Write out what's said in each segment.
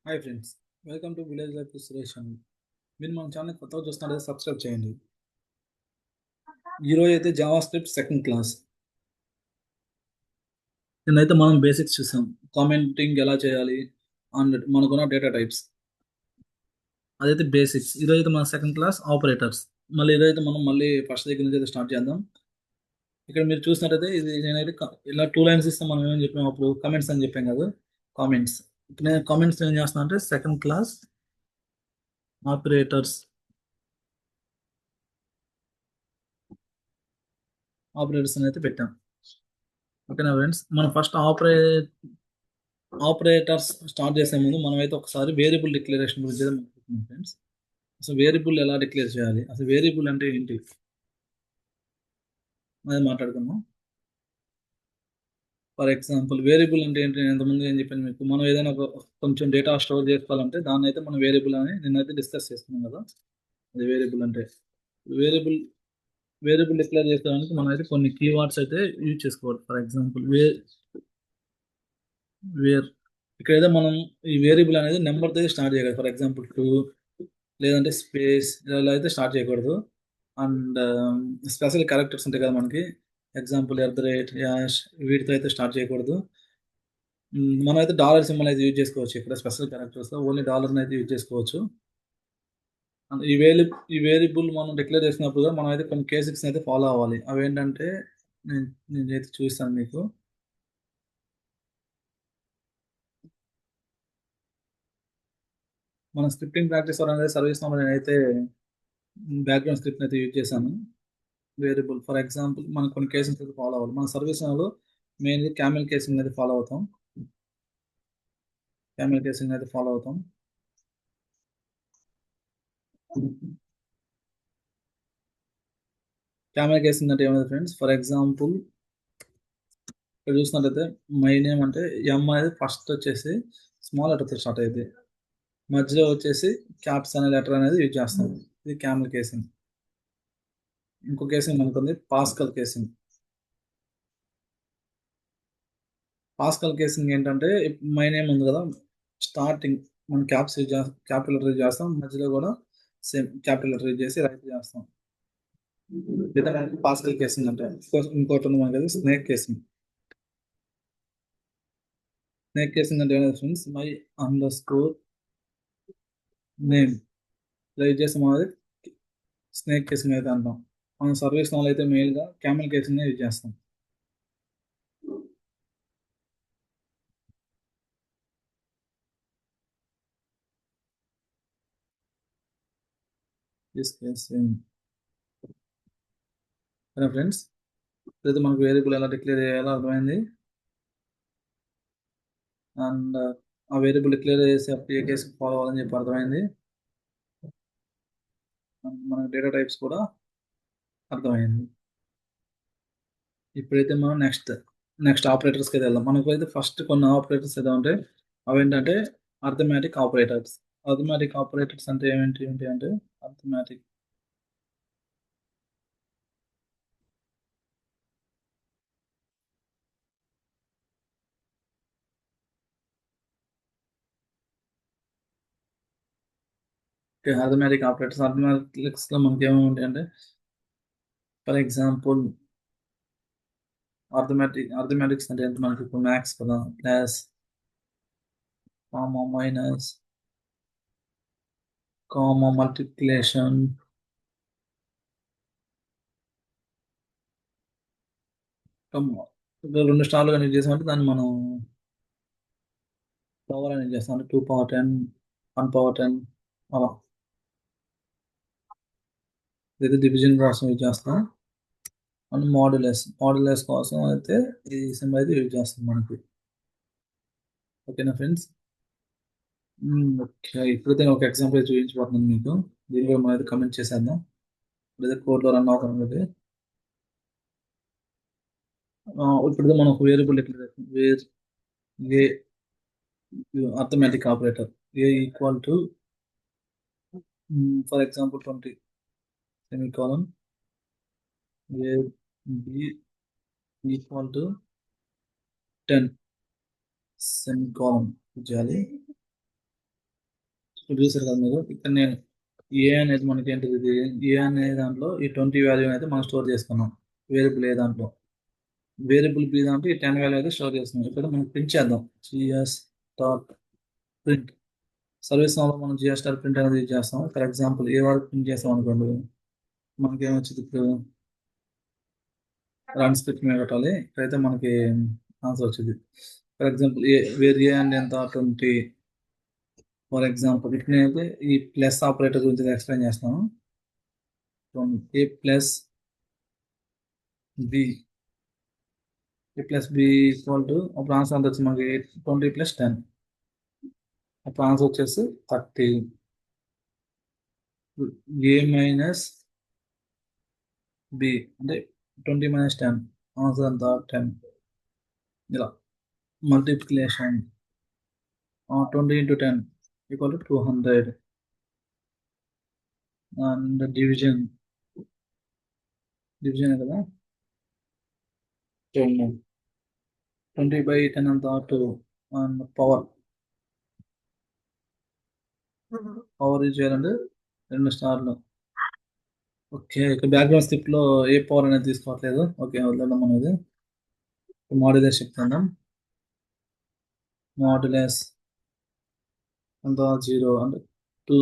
Hi friends, welcome to village life Suresh అని. మీరు మన ఛానల్ కొత్తగా చూస్తున్నట్లయితే సబ్స్క్రైబ్ చేయండి. ఈరోజు అయితే జావా స్క్రిప్ట్ సెకండ్ క్లాస్. నిన్నైతే మనం బేసిక్స్ చూసాం. కామెంటింగ్ ఎలా చేయాలి అండ్ మనకున్న డేటా టైప్స్, అదైతే బేసిక్స్. ఈరోజు అయితే మన సెకండ్ క్లాస్ ఆపరేటర్స్. మళ్ళీ ఈరోజు మనం మళ్ళీ ఫస్ట్ దగ్గర నుంచి అయితే స్టార్ట్ చేద్దాం. ఇక్కడ మీరు చూసినట్టయితే ఇది నేనైతే ఇలా టూ లైన్స్ ఇస్తాం. మనం ఏమని చెప్పాం అప్పుడు? కమెంట్స్ అని చెప్పాం కదా, కామెంట్స్. ఇప్పుడు నేను కామెంట్స్ ఏం చేస్తున్నా అంటే సెకండ్ క్లాస్ ఆపరేటర్స్ ఆపరేటర్స్ అని అయితే పెట్టాం. ఓకేనా ఫ్రెండ్స్, మనం ఫస్ట్ ఆపరేటర్స్ స్టార్ట్ చేసే ముందు మనమైతే ఒకసారి వేరియబుల్ డిక్లరేషన్ గురించి అయితే మాట్లాడుకుందాం ఫ్రెండ్స్. అసలు వేరియబుల్ ఎలా డిక్లేర్ చేయాలి, అసలు వేరియబుల్ అంటే ఏంటి అది మాట్లాడుకుందాం. ఫర్ ఎగ్జాంపుల్, వేరియబుల్ అంటే ఏంటి? నేను ఇంతకుముందు ఏం చెప్పాను మీకు, మనం ఏదైనా కొంచెం డేటా స్టోర్ చేసుకోవాలంటే దాన్ని అయితే మనం వేరియబుల్ అని నేనైతే డిస్కస్ చేస్తున్నాం కదా. అది వేరియబుల్ అంటే, వేరియబుల్ వేరియబుల్ డిక్లేర్ చేసుకోవడానికి మనం అయితే కొన్ని కీవర్డ్స్ అయితే యూజ్ చేసుకోవాలి. For example wear. ఇక్కడైతే మనం ఈ వేరియబుల్ అనేది నెంబర్తో స్టార్ట్ చేయాలి. ఫర్ ఎగ్జాంపుల్ 2, లేదంటే స్పేస్, ఇలా అయితే స్టార్ట్ చేయకూడదు. అండ్ స్పెషల్ క్యారెక్టర్స్ ఉంటాయి కదా మనకి, example at the rate, hash, వీటితో అయితే స్టార్ట్ చేయకూడదు. మనం అయితే డాలర్ సింబల్ అయితే యూజ్ చేసుకోవచ్చు. ఇక్కడ స్పెషల్ క్యారెక్టర్స్ ఓన్లీ డాలర్ని అయితే యూజ్ చేసుకోవచ్చు. And ఈ వేరియబుల్ మనం డిక్లేర్ చేసినప్పుడు కూడా మనం అయితే కొన్ని కేసెస్ అయితే ఫాలో అవ్వాలి. అవి ఏంటంటే నేను నేనైతే చూస్తాను మీకు. మన స్క్రిప్టింగ్ ప్రాక్టీస్ అనేది సర్వీస్ నేనైతే బ్యాక్గ్రౌండ్ స్క్రిప్ట్ అయితే యూజ్ చేశాను. వేరియబుల్ ఫర్ ఎగ్జాంపుల్ మనం కొన్ని కేసెస్ అయితే ఫాలో అవ్వాలి. మన సర్వీస్లో మెయిన్గా క్యామెల్ కేసింగ్ అయితే ఫాలో అవుతాం. క్యామెల్ కేసింగ్ అయితే ఫాలో అవుతాం. క్యామెల్ కేసింగ్ అంటే ఏమైంది ఫ్రెండ్స్? ఫర్ ఎగ్జాంపుల్ ఇక్కడ చూసినట్టయితే మై నేమ్ అంటే ఎం అనేది ఫస్ట్ వచ్చేసి స్మాల్ లెటర్తో స్టార్ట్ అయ్యింది. మధ్యలో వచ్చేసి క్యాప్స్ అనే లెటర్ అనేది యూజ్ చేస్తాం. ఇది క్యామెల్ కేసింగ్. ఇంకో కేసింగ్ మనకుంది పాస్కల్ కేసింగ్. పాస్కల్ కేసింగ్ ఏంటంటే మై నేమ్ ఉంది కదా, స్టార్టింగ్ మనం క్యాప్స్ యూజ్ చేస్తాం, క్యాపిటల్ లెటర్ యూజ్ చేస్తాం. మధ్యలో కూడా సేమ్ క్యాపిటల్ లెటర్ యూజ్ చేసి రైట్ చేస్తాం. లేదా మనకి పాస్కల్ కేసింగ్ అంటే. ఇంకోటి ఉంది మనకి స్నేక్ కేసింగ్. స్నేక్ కేసింగ్ అంటే ఏమైనా friends, my under score name ఇలా యూజ్ చేస్తాం. అనేది స్నేక్ కేసింగ్ అయితే అంటాం. మనం సర్వీస్ నాలో అయితే మెయిన్గా క్యామెల్ కేసింగ్ యూజ్ చేస్తాం. This casing friends. లేదా మనకు వేరియబుల్ ఎలా డిక్లేర్ చేయాలో అర్థమైంది. అండ్ ఆ వేరియబుల్ డిక్లేర్ చేసి అప్పుడు ఏ కేసు ఫాలో అవ్వాలని చెప్పి అర్థమైంది. మన డేటా టైప్స్ కూడా అర్థమైంది. ఇప్పుడైతే మనం నెక్స్ట్ ఆపరేటర్స్కి అయితే వెళ్దాం. మనకు అయితే ఫస్ట్ కొన్ని ఆపరేటర్స్ ఏదో ఉంటాయి. అవి ఏంటంటే అర్థమెటిక్ ఆపరేటర్స్. అర్థమెటిక్ ఆపరేటర్స్ అంటే ఏంటి అంటే అర్థమెటిక్ అర్థమెటిక్స్ లో మనకి ఏమేమి ఉంటాయి అంటే, ఫర్ ఎగ్జాంపుల్ అర్థమెటిక్స్ అంటే ఏంటి? మనకి ఇప్పుడు మ్యాథ్స్ కదా, plus, comma, minus, comma, multiplication, రెండు స్టార్లు కనెక్ట్ చేసామంటే దాన్ని మనం పవర్ అనేది చేస్తాం. అంటే 2 పవర్ 10, 1 పవర్ 10 అలా. ఇది డివిజన్ కోసం యూజ్ చేస్తాం. అండ్ మాడ్యులస్ కోసం అయితే ఈ సింబల్ అయితే యూజ్ చేస్తాం మనకి. ఓకేనా ఫ్రెండ్స్? ఓకే, ఇప్పుడైతే నేను ఒక ఎగ్జాంపుల్ చూపించబోతున్నాను మీకు. దీనిలో మనం అయితే కమెంట్ చేసేద్దాం. ఇప్పుడైతే కోడ్లో రన్ అవుతుంది. ఇప్పుడు మనం ఒక variable declare var a arithmetic operator a equal to for example 20 semicolon, var b equal to 10 semicolon చేయాలి. ఇప్పుడు చూసారు కదా మీరు ఇక్కడ నేను ఏ అనేది మనకి ఏంటిది ఇది ఏ అనే దాంట్లో ఈ 20 వాల్యూ అయితే మనం స్టోర్ చేసుకున్నాం వేరియబుల్ ఏ దాంట్లో వేరియబుల్ బి దాంట్లో ఈ 10 వాల్యూ అయితే స్టోర్ చేస్తున్నాం ఇక్కడ మనం ప్రింట్ చేద్దాం జిఎస్ డాట్ ప్రింట్ సర్వీస్ లో మనం జిఎస్ డాట్ ప్రింట్ అనేది యూజ్ చేస్తాం ఫర్ ఎగ్జాంపుల్ ఏ వాడు ప్రింట్ చేస్తాం అనుకోండి మనకి ఏమొచ్చింది ఇప్పుడు రన్ స్క్రిప్ట్ మీద పెట్టాలి ఇక్కడైతే మనకి ఆన్సర్ వచ్చింది for example a var a and ఎంత 20 ఫర్ ఎగ్జాంపుల్ ఇక్కడ నేనైతే ఈ ప్లస్ ఆపరేటర్ గురించి ఎక్స్ప్లెయిన్ చేస్తాను A plus B A plus B equal to అప్పుడు ఆన్సర్ ఎంత వచ్చింది మనకి 20 ప్లస్ 10 అప్పుడు ఆన్సర్ వచ్చేసి 30 ఏ మైనస్ బి అంటే 20 మైనస్ 10 ఆన్సర్ ఎంత 10 ఇలా multiplication 20 into 10 equal to 200 and division division కదా 10 20 బై 10 అంత 2 అండ్ పవర్ పవర్ యూజ్ చేయాలంటే 2 స్టార్లు ఓకే ఇక్కడ బ్యాక్గ్రౌండ్ స్క్రిప్ట్ లో ఏ పవర్ అనేది తీసుకోవట్లేదు ఓకే వదిలేద్దాం అనేది మాడ్యులస్ చెప్తాను మాడ్యులస్ అంత 0 అంటే 2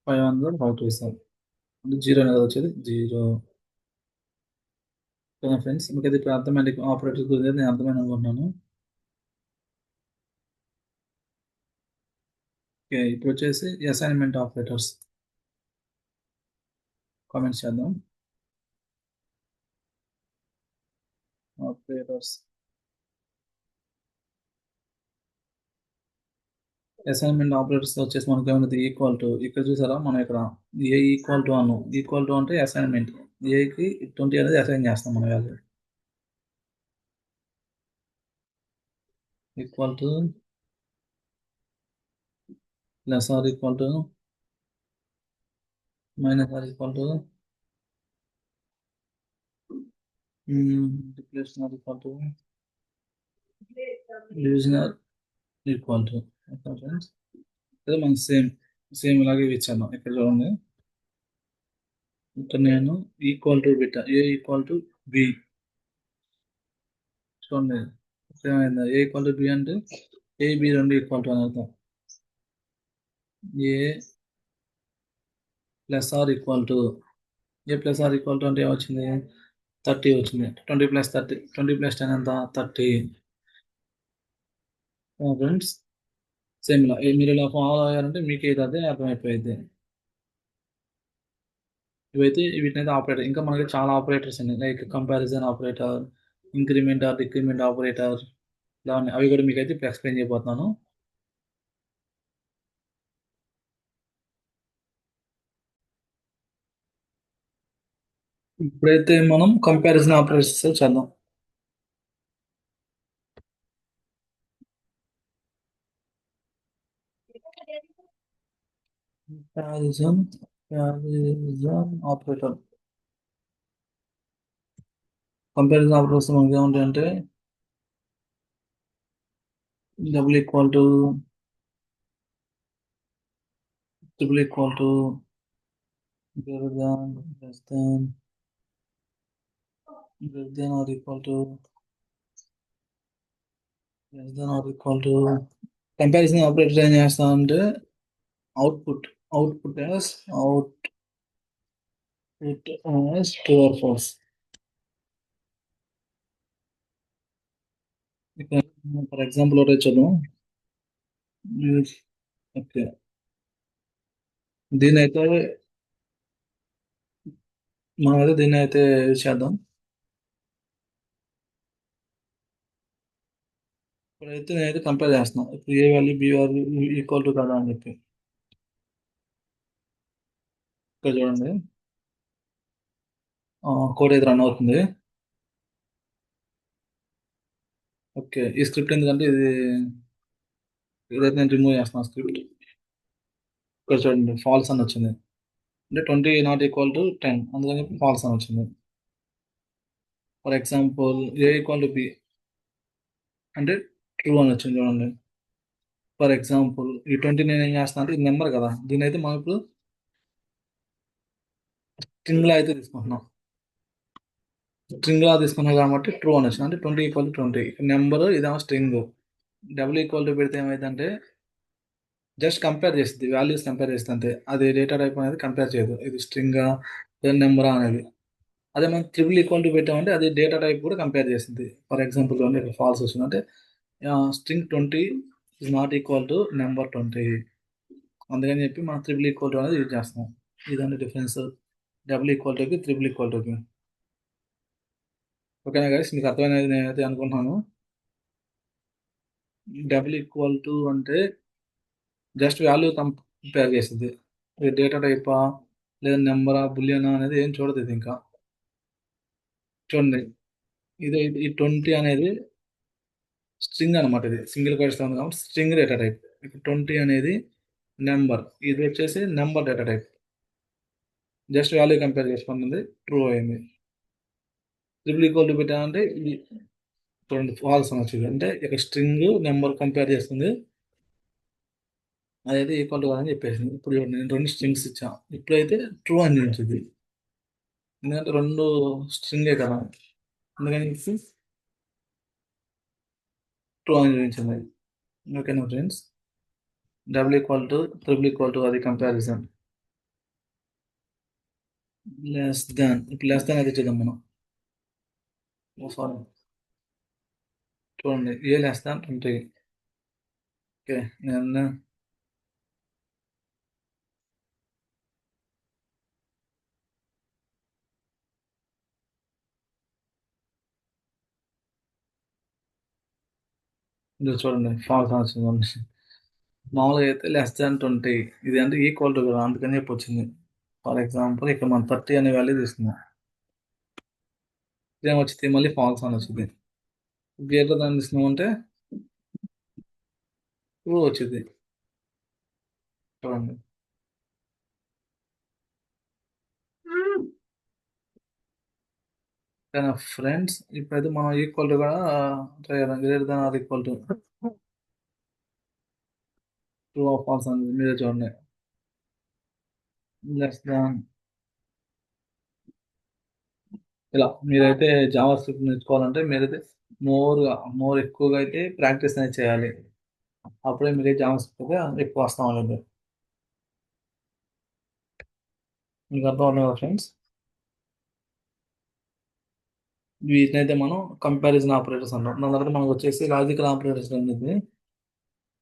500 అవుట్ వేస్తాను అంటే 0 అనేది వచ్చేది 0 ఫ్రెండ్స్ మీకు అయితే ఇప్పుడు అర్థమైంది ఆపరేటర్ గురించి నేను అర్థమైంది అనుకుంటున్నాను ఓకే ఇప్పుడు వచ్చేసి అసైన్మెంట్ ఆపరేటర్స్ కామెంట్స్ చేద్దాం ఆపరేటర్స్ అసైన్మెంట్ ఆపరేటర్స్ వచ్చేసి మనకి ఏమైంది ఈక్వల్ టు ఇక్కడ చూసారా మనం ఇక్కడ ఏ ఈక్వల్ టు అను ఈక్వల్ టు అంటే అసైన్మెంట్ ఏకి 20 అనేది అసైన్ చేస్తాం మన value equal to plus or equal to minus or equal to replace or equal to division or equal to friends అదే మనం సేమ్ సేమ్ ఇలాగే ఇచ్చాను ఇక్కడ చూడండి ఇక్కడ నేను ఈక్వల్ టు బిట్టా ఏ ఈక్వల్ టు బి చూడండి ఏమైందా ఏ ఈక్వల్ టు బి అంటే ఏ బి రెండు ఈక్వల్ టు అని అర్థం A plus or equal to A plus or equal to అంటే ఏమొచ్చింది 30 వచ్చింది 20 ప్లస్ 30 20 ప్లస్ 10 ఎంత 30 ఫ్రెండ్స్ సేమ్ ఇలా మీరు ఇలా ఫాలో అయ్యారంటే మీకు ఏది అదే అర్థమైపోయింది ఇవైతే వీటినైతే ఆపరేటర్ ఇంకా మనకి చాలా ఆపరేటర్స్ ఉన్నాయి like comparison operator increment are decrement operator ఇలా ఉన్నాయి అవి కూడా మీకు అయితే ఇప్పుడు ఎక్స్ప్లెయిన్ చేయబోతున్నాను ఇప్పుడైతే మనం కంపారిజన్ ఆపరేటర్స్ చేద్దాం comparison comparison operator comparison operators మనకి ఏముంటాయంటే double equal to triple equal to greater than less than or equal to less than or equal to comparison operator ఏం చేస్తామంటే output output as output as true or false for example ఒకటి చూద్దాం okay దీని అయితే మనం అయితే దీన్ని అయితే యూజ్ చేద్దాం ఇప్పుడైతే నేనైతే కంపేర్ చేస్తున్నాను ఇప్పుడు A value B value equal to కదా అని చెప్పి ఇక్కడ చూడండి కోడ్ అయితే రన్ అవుతుంది ఓకే ఈ స్క్రిప్ట్ ఎందుకంటే ఇదైతే నేను రిమూవ్ చేస్తున్నాను స్క్రిప్ట్ ఇక్కడ చూడండి ఫాల్స్ అని వచ్చింది అంటే 20 నాట్ ఈక్వల్ టు 10 అందుకని చెప్పి ఫాల్స్ అని వచ్చింది for example A equal to B అంటే ట్రూ అని వచ్చింది చూడండి. ఫర్ ఎగ్జాంపుల్ ఈ 20 నేను ఏం చేస్తాను అంటే ఇది నెంబర్ కదా, దీని అయితే మనం ఇప్పుడు స్ట్రింగ్ లా అయితే తీసుకుంటున్నాం. స్ట్రింగ్ లా తీసుకున్నాం కాబట్టి ట్రూ అని వచ్చింది, అంటే 20 ఈక్వల్ టు 20. నెంబర్ ఇదేమో స్ట్రింగ్. డబుల్ ఈక్వల్ టు పెడితే ఏమైందంటే జస్ట్ కంపేర్ చేస్తుంది, వాల్యూస్ కంపేర్ చేస్తుంది అంతే. అది డేటా టైప్ అనేది కంపేర్ చేయదు, ఇది స్ట్రింగా నెంబరా అనేది. అదే మనం త్రిబుల్ ఈక్వల్ టు పెట్టామంటే అది డేటా టైప్ కూడా కంపేర్ చేస్తుంది. ఫర్ ఎగ్జాంపుల్ చూడండి, ఇక్కడ ఫాల్స్ వచ్చిందంటే string 20 is not equal to number 20. అందుకని చెప్పి మనం త్రిబుల్ ఈక్వల్ టు అనేది యూజ్ చేస్తాం. ఇదండి difference double equal Tuki triple equal Tuki. ఓకేనా గైస్, మీకు అర్థమైనది నేనైతే అనుకుంటున్నాను. డబుల్ ఈక్వల్ టు అంటే జస్ట్ వాల్యూ కంపేర్ చేస్తుంది, ఇది డేటా టైపా లేదా నెంబరా బులియనా అనేది ఏం చూడదు ఇది. ఇంకా చూడండి, ఇది ఈ 20 అనేది స్ట్రింగ్ అనమాట, ఇది సింగిల్ క్వశ్చన్ ఉంది కాబట్టి స్ట్రింగ్ డేటా టైప్. ఇక్కడ 20 అనేది నెంబర్, ఇది వచ్చేసి number data type. Just value compare చేసుకున్నది ట్రూ అయింది. ట్రిపుల్ ఈక్వల్ టు పెట్టామంటే ఇది చూడండి ఫాల్స్ అని వచ్చింది, అంటే ఇక్కడ స్ట్రింగ్ నెంబర్ కంపేర్ చేస్తుంది, అదైతే ఈక్వల్ టు అని చెప్పేసింది. ఇప్పుడు చూడండి, నేను రెండు స్ట్రింగ్స్ ఇచ్చా, ఇప్పుడైతే ట్రూ అని చూపించింది, ఎందుకంటే రెండు స్ట్రింగే కదా, అందుకని ట్రూ అని చూపించింది. ఓకేనా friends, double equal to triple equal to అది కంపారిజన్. లెస్ దాన్, ఇప్పుడు లెస్ దాన్ అయితే చూద్దాం మనం. సారీ, చూడండి ఏ లెస్ దాన్ 20. ఓకే, నేను ఇది చూడండి ఫాల్స్ అని వచ్చింది. మామూలుగా అయితే లెస్ దాన్ 20, ఇది అంటే ఈక్వల్ టు కదా, అందుకని చెప్పి వచ్చింది. ఫర్ ఎగ్జాంపుల్ ఇక్కడ మనం 30 అనే వాల్యూ తీసుకున్నాం, ఇదేం వచ్చింది మళ్ళీ ఫాల్స్ అని వచ్చింది. గ్రేటర్ దాన్ తీసుకున్నాం అంటే ట్రూ వచ్చింది. చూడండి, కానీ ఫ్రెండ్స్ ఇప్పుడైతే మనం ఈక్వల్ టు కూడా ట్రై చేద్దాం, greater than or equal to true of false అని మీరే చూడండి. లెస్ దాన్, ఇలా మీరైతే జావా స్క్రిప్ట్ నేర్చుకోవాలంటే మీరైతే మోర్ మోర్ ఎక్కువగా అయితే ప్రాక్టీస్ అనేది చేయాలి, అప్పుడే మీరే జావా స్క్రిప్ట్ అయితే ఎక్కువ వస్తాం అనేది. మీకు అర్థం అవుతుంది కదా ఫ్రెండ్స్. వీటినైతే మనం కంపారిజన్ ఆపరేటర్స్ అంటాం. దాని తర్వాత మనకు వచ్చేసి లాజికల్ ఆపరేటర్స్ అనేది.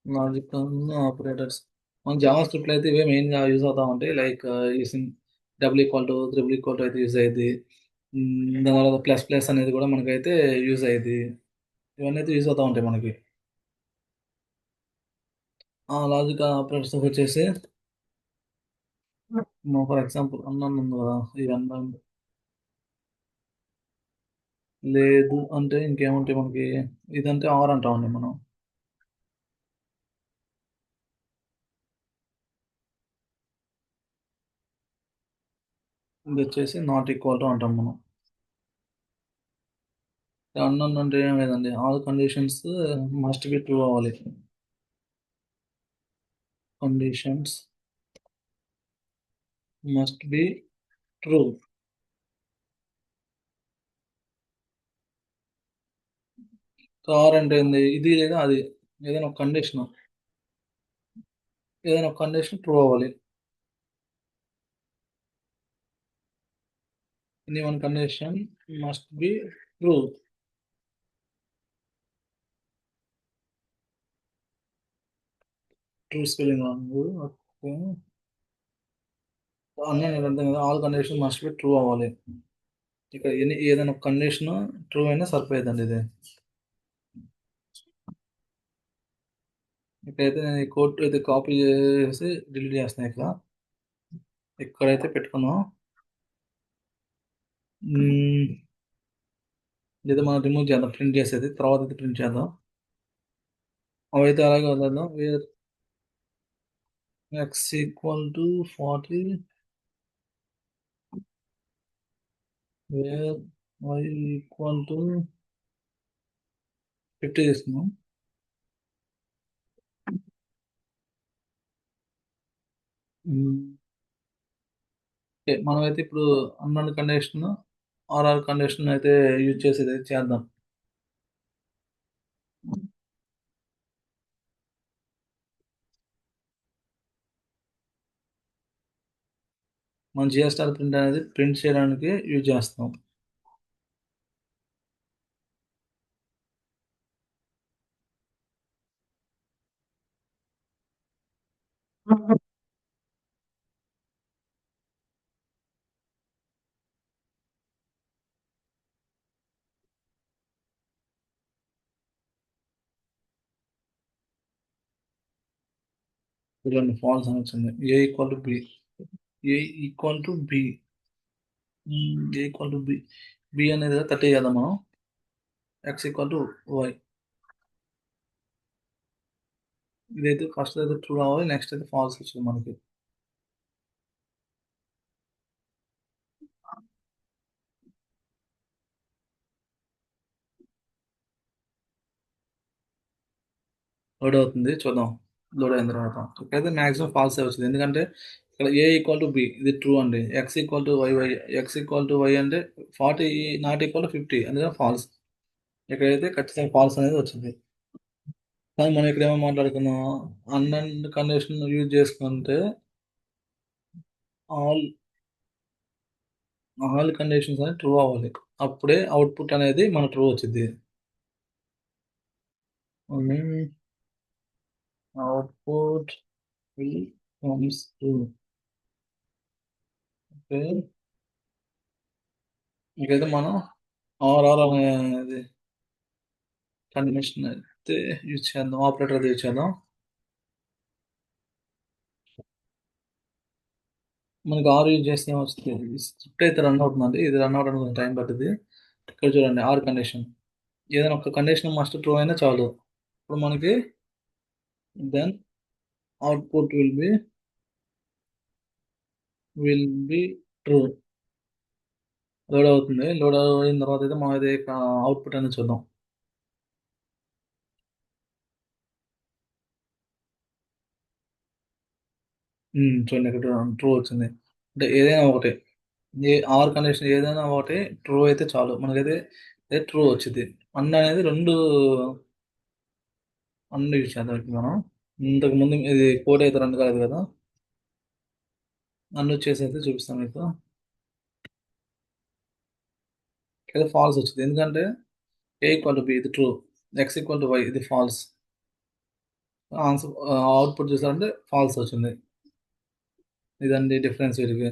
లాజికల్ ఆపరేటర్స్ మన జావా స్క్రిప్ట్లో అయితే ఇవే మెయిన్గా యూజ్ అవుతా ఉంటాయి, like using double equal to triple equal to అయితే యూజ్ అయ్యింది. దాని తర్వాత ప్లస్ ప్లస్ అనేది కూడా మనకైతే యూజ్ అయ్యింది. ఇవన్నీ అయితే యూజ్ అవుతా ఉంటాయి మనకి. ఆ లాజికల్ ఆపరేటర్స్ వచ్చేసి ఫర్ ఎగ్జాంపుల్ అన్నం ఉంది కదా, ఈ అన్నం లేదు అంటే ఇంకేముంటాయి మనకి, ఇదంటే ఆర్ అంటామండి మనం. ఇది వచ్చేసి నాట్ ఈక్వల్ టు అంటాం మనం. అన్నం అంటే ఏం లేదండి, all conditions must be true అవ్వాలి. Conditions must be true. Or అంటే ఏంది, ఇది లేదా అది, ఏదైనా ఒక కండిషన్, ఏదైనా ఒక కండిషన్ ట్రూ అవ్వాలి. Any one condition must be true. True spelling okay. అన్నీ నేను అర్థం కదా, all condition must be true అవ్వాలి. ఇక ఏదైనా ఒక కండిషన్ ట్రూ అయినా సరిపోయేదండి ఇది. ఇక్కడైతే నేను ఈ కోడ్ అయితే కాపీ చేసి డిలీట్ చేస్తాను. ఇక్కడైతే పెట్టుకున్నాం. లేదా మనం రిమూవ్ చేద్దాం, ప్రింట్ చేసేది తర్వాత అయితే ప్రింట్ చేద్దాం. అవైతే అలాగే వదిలేద్దాం. Where x equal to 40, where y equal to 50 తీసుకున్నాం. హ్మ్. ఓకే. మనమైతే ఇప్పుడు అన్‌నోన్ కండిషన్, ఆర్ఆర్ కండిషన్ అయితే యూజ్ చేసేదైతే చేద్దాం. మనం జిఎస్ఆర్ ప్రింట్ అనేది ప్రింట్ చేయడానికి యూజ్ చేస్తాం. చూడండి ఫాల్స్ అని వచ్చింది. A equal to B. A equal to B. A equal to B. B అనేది 30 కదా మనం. X equal to y. ఇదైతే ఫస్ట్ అయితే ట్రూ రావాలి. నెక్స్ట్ అయితే ఫాల్స్ వచ్చింది మనకి. లోడ్ అవుతుంది చూద్దాం. లోడ్ అయిన తర్వాత ఇక్కడైతే మాక్సిమం ఫాల్స్ వచ్చింది. ఎందుకంటే ఇక్కడ ఏ ఈక్వల్ టు బి ఇది ట్రూ అండి. X equal to y x equal to y అంటే 40 నాట్ ఈక్వల్ టు 50 అందుకని ఫాల్స్. ఇక్కడైతే ఖచ్చితంగా ఫాల్స్ అనేది వచ్చింది. కానీ మనం ఇక్కడ ఏమో మాట్లాడుకున్నాం, అన్నోన్ కండిషన్ యూజ్ చేసుకుంటే ఆల్ ఆల్ కండిషన్స్ అనేది ట్రూ అవ్వాలి. అప్పుడే అవుట్పుట్ అనేది మన ట్రూ వచ్చింది. Output will comes true. Okay. ఇకైతే మనం ఆర్ఆర్ అనేది కండిషన్ అయితే యూజ్ చేద్దాం. ఆపరేటర్ అది యూజ్ చేద్దాం. మనకి ఆర్ యూజ్ చేస్తే ఏమొస్తుంది? స్క్రిప్ట్ అయితే రన్ అవుతుందండి. ఇది రన్ అవ్వడానికి కొంచెం టైం పట్టుద్ది. ఇక్కడ చూడండి ఆర్ కండిషన్. ఏదైనా ఒక కండిషన్ మస్ట్ ట్రూ అయినా చాలు. ఇప్పుడు మనకి then output will be true. Load అవుతుంది. లోడ్ అయిన తర్వాత అయితే మనం ఇది అవుట్పుట్ అనేది చూద్దాం. చూడండి ఇక్కడ ట్రూ వచ్చింది. అంటే ఏదైనా ఒకటే. ఆర్ కండిషన్ ఏదైనా ఒకటి ట్రూ అయితే చాలు. మనకైతే ట్రూ వచ్చింది. అన్ అనేది రెండు యూజ్ చేద్దాం ఇప్పుడు మనం. ఇంతకు ముందు ఇది కోడ్ అయితే రన్ కాలేదు కదా. నన్ను చేసి అయితే చూపిస్తాను మీకు. అయితే ఫాల్స్ వచ్చింది. ఎందుకంటే ఏ ఈక్వల్ టు బి ఇది true. X equal to why ఇది ఫాల్స్. ఆన్సర్ అవుట్పుట్ చూసారంటే ఫాల్స్ వచ్చింది. ఇదండి డిఫరెన్స్ వీటికి.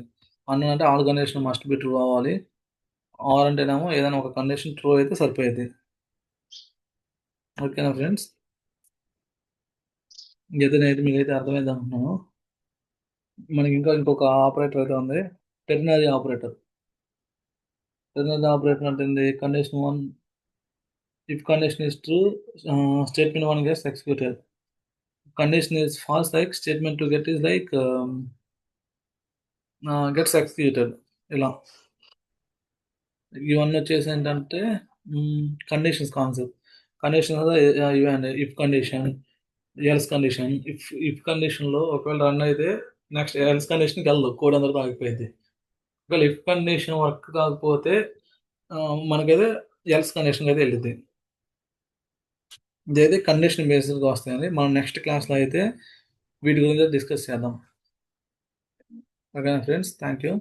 అన్ అంటే all condition must be true అవ్వాలి. ఆర్ అంటేనేమో ఏదైనా ఒక కండిషన్ ట్రూ అయితే సరిపోయేది. ఓకేనా ఫ్రెండ్స్? ఇంకైతే నేనైతే మీకైతే అర్థమైంది అనుకుంటున్నాను. మనకి ఇంకా ఇంకొక ఆపరేటర్ అయితే ఉంది. Ternary operator. టెర్నరీ ఆపరేటర్ అంటే condition one if condition is true, statement one gets executed. Condition is false, like statement two get is like gets executed. ఇలా ఇవన్నీ వచ్చేసి ఏంటంటే కండిషన్స్ కాన్సెప్ట్. కండిషన్ ఇవన్నీ if condition, else condition. If కండిషన్లో ఒకవేళ run అయితే next else కండిషన్కి వెళ్ళదు, code అందరితో ఆగిపోయింది. ఒకవేళ ఇఫ్ కండిషన్ వర్క్ కాకపోతే ఆ, మనకైతే ఎల్స్ కండిషన్కి అయితే వెళ్ళింది. ఇదైతే కండిషన్ బేస్డ్గా వస్తాయండి. మనం నెక్స్ట్ క్లాస్లో అయితే వీటి గురించి డిస్కస్ చేద్దాం. ఓకేనా ఫ్రెండ్స్? Thank you.